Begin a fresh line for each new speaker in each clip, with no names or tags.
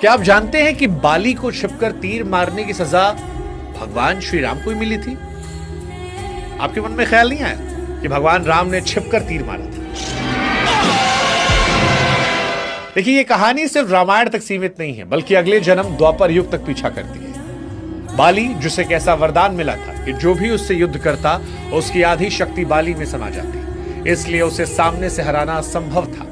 क्या आप जानते हैं कि बाली को छिपकर तीर मारने की सजा भगवान श्री राम को ही मिली थी? आपके मन में ख्याल नहीं आया कि भगवान राम ने छिपकर तीर मारा था? देखिए, ये कहानी सिर्फ रामायण तक सीमित नहीं है, बल्कि अगले जन्म द्वापर युग तक पीछा करती है। बाली, जिसे कैसा वरदान मिला था कि जो भी उससे युद्ध करता उसकी आधी शक्ति बाली में समा जाती, इसलिए उसे सामने से हराना असंभव था।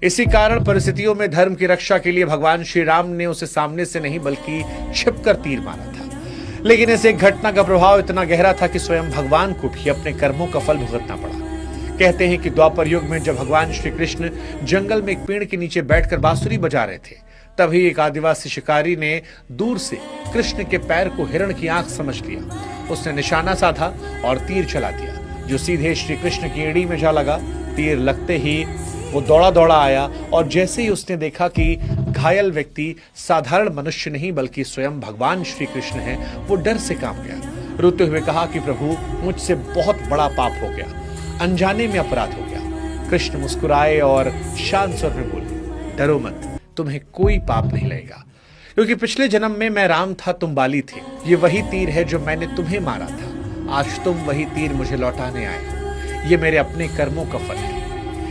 इसी कारण परिस्थितियों में धर्म की रक्षा के लिए भगवान श्री राम ने उसे सामने से नहीं बल्कि छिपकर तीर मारा था। लेकिन इस एक घटना का प्रभाव इतना गहरा था कि स्वयं भगवान को भी अपने कर्मों का फल भुगतना पड़ा। कहते हैं कि द्वापर युग में जब भगवान श्री कृष्ण जंगल में एक पेड़ के नीचे बैठकर बांसुरी बजा रहे थे, तभी एक आदिवासी शिकारी ने दूर से कृष्ण के पैर को हिरण की आंख समझ लिया। उसने निशाना साधा और तीर चला दिया, जो सीधे श्री कृष्ण की एड़ी में जा लगा। तीर लगते ही वो दौड़ा दौड़ा आया और जैसे ही उसने देखा कि घायल व्यक्ति साधारण मनुष्य नहीं बल्कि स्वयं भगवान श्री कृष्ण है, वो डर से कांप गया। रोते हुए कहा कि प्रभु, मुझसे बहुत बड़ा पाप हो गया, अनजाने में अपराध हो गया। कृष्ण मुस्कुराए और शांत स्वर में बोले, डरो मत, तुम्हें कोई पाप नहीं लगेगा, क्योंकि पिछले जन्म में मैं राम था, तुम बाली थे। ये वही तीर है जो मैंने तुम्हें मारा था, आज तुम वही तीर मुझे लौटाने आए हो। ये मेरे अपने कर्मों का फल है।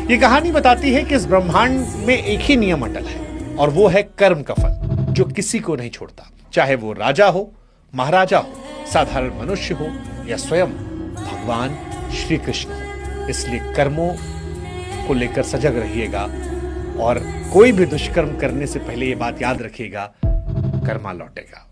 ये कहानी बताती है कि इस ब्रह्मांड में एक ही नियम अटल है, और वो है कर्म का फल, जो किसी को नहीं छोड़ता, चाहे वो राजा हो, महाराजा हो, साधारण मनुष्य हो या स्वयं भगवान श्री कृष्ण हो। इसलिए कर्मों को लेकर सजग रहिएगा और कोई भी दुष्कर्म करने से पहले ये बात याद रखिएगा, कर्मा लौटेगा।